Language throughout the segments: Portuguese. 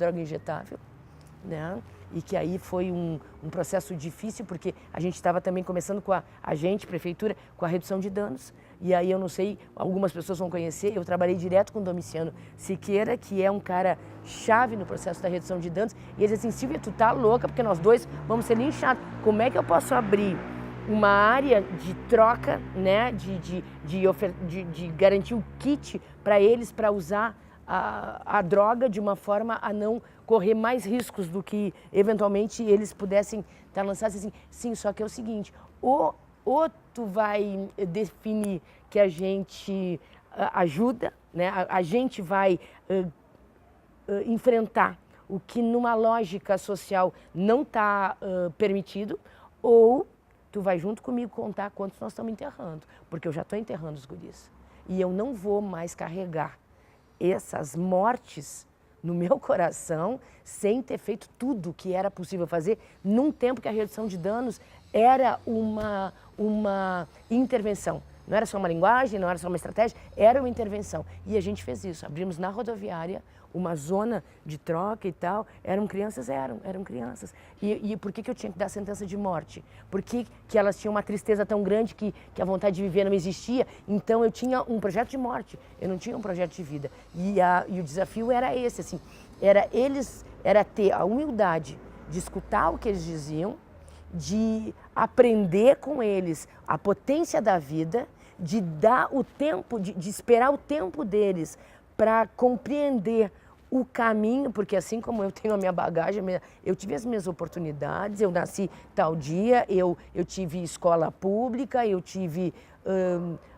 droga injetável, né? E que aí foi um processo difícil, porque a gente estava também começando com a gente, prefeitura, com a redução de danos. E aí eu não sei, algumas pessoas vão conhecer, eu trabalhei direto com o Domiciano Siqueira, que é um cara chave no processo da redução de danos. E ele disse assim, Silvia, tu tá louca, porque nós dois vamos ser linchados. Como é que eu posso abrir uma área de troca, né, de garantir o kit para eles, para usar a droga de uma forma a não correr mais riscos do que eventualmente eles pudessem estar lançados assim. Sim, só que é o seguinte, ou tu vai definir que a gente ajuda, né? A gente vai enfrentar o que numa lógica social não está permitido, ou tu vai junto comigo contar quantos nós estamos enterrando, porque eu já estou enterrando os guris. E eu não vou mais carregar essas mortes no meu coração sem ter feito tudo o que era possível fazer num tempo que a redução de danos era uma intervenção. Não era só uma linguagem, não era só uma estratégia, era uma intervenção. E a gente fez isso. Abrimos na rodoviária uma zona de troca e tal. Eram crianças? Eram crianças. E por que eu tinha que dar sentença de morte? Por que elas tinham uma tristeza tão grande que a vontade de viver não existia? Então eu tinha um projeto de morte, eu não tinha um projeto de vida. E o desafio era esse, assim, era ter a humildade de escutar o que eles diziam, de aprender com eles a potência da vida, de dar o tempo, de esperar o tempo deles para compreender o caminho, porque assim como eu tenho a minha bagagem, eu tive as minhas oportunidades, eu nasci tal dia, eu tive escola pública, eu tive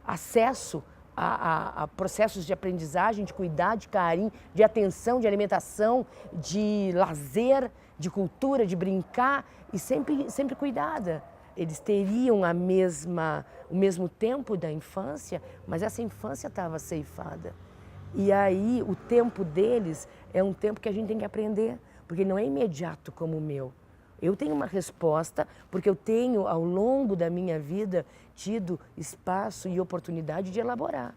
acesso a processos de aprendizagem, de cuidado, de carinho, de atenção, de alimentação, de lazer, de cultura, de brincar e sempre cuidada. Eles teriam o mesmo tempo da infância, mas essa infância estava ceifada. E aí o tempo deles é um tempo que a gente tem que aprender, porque não é imediato como o meu. Eu tenho uma resposta, porque eu tenho, ao longo da minha vida, tido espaço e oportunidade de elaborar.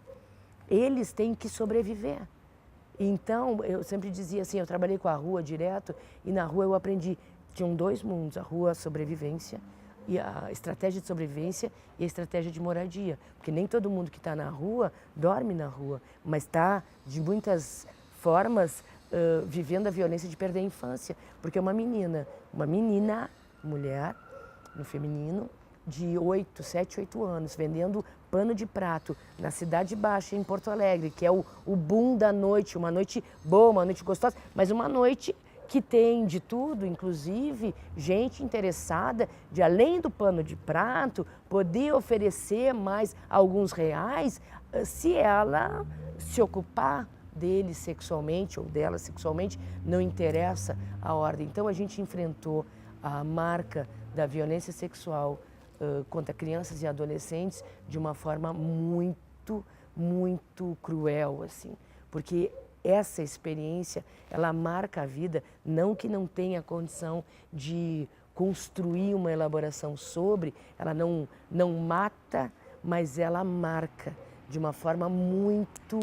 Eles têm que sobreviver. Então, eu sempre dizia assim, eu trabalhei com a rua direto, e na rua eu aprendi, tinham dois mundos, a rua sobrevivência, e a estratégia de sobrevivência e a estratégia de moradia. Porque nem todo mundo que está na rua dorme na rua, mas está, de muitas formas, vivendo a violência de perder a infância. Porque uma menina, mulher, no feminino, de 7, 8 anos, vendendo pano de prato na Cidade Baixa, em Porto Alegre, que é o boom da noite, uma noite boa, uma noite gostosa, mas uma noite que tem de tudo, inclusive gente interessada de, além do pano de prato, poder oferecer mais alguns reais se ela se ocupar dele sexualmente ou dela sexualmente, não interessa a ordem. Então a gente enfrentou a marca da violência sexual contra crianças e adolescentes de uma forma muito, muito cruel, assim, porque essa experiência, ela marca a vida, não que não tenha condição de construir uma elaboração sobre, ela não mata, mas ela marca de uma forma muito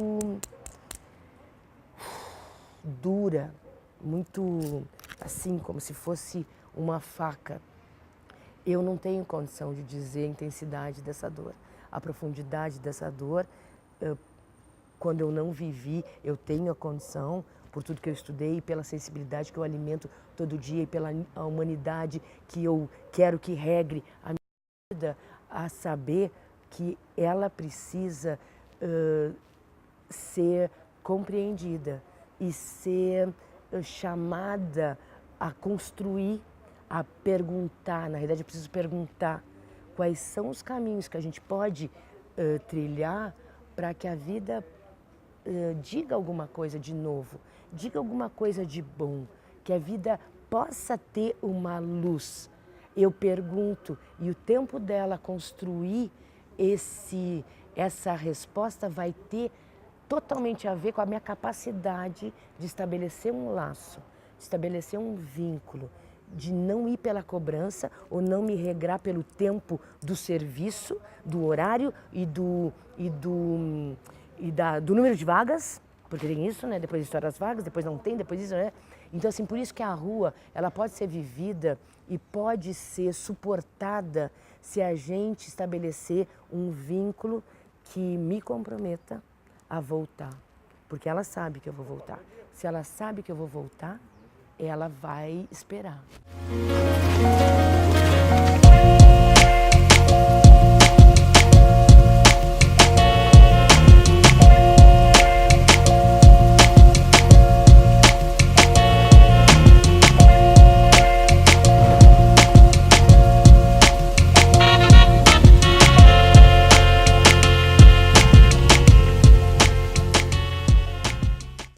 dura, muito assim, como se fosse uma faca. Eu não tenho condição de dizer a intensidade dessa dor, a profundidade dessa dor. Quando eu não vivi, eu tenho a condição, por tudo que eu estudei, pela sensibilidade que eu alimento todo dia e pela humanidade que eu quero que regre a minha vida, a saber que ela precisa ser compreendida e ser chamada a construir, a perguntar. Na realidade, eu preciso perguntar quais são os caminhos que a gente pode trilhar para que a vida diga alguma coisa de novo, diga alguma coisa de bom, que a vida possa ter uma luz. Eu pergunto, e o tempo dela construir essa resposta vai ter totalmente a ver com a minha capacidade de estabelecer um laço, de estabelecer um vínculo, de não ir pela cobrança ou não me regrar pelo tempo do serviço, do horário e do número de vagas, porque tem isso, né? Depois estoura as vagas, depois não tem, depois isso, né? Então, assim, por isso que a rua, ela pode ser vivida e pode ser suportada se a gente estabelecer um vínculo que me comprometa a voltar. Porque ela sabe que eu vou voltar. Se ela sabe que eu vou voltar, ela vai esperar.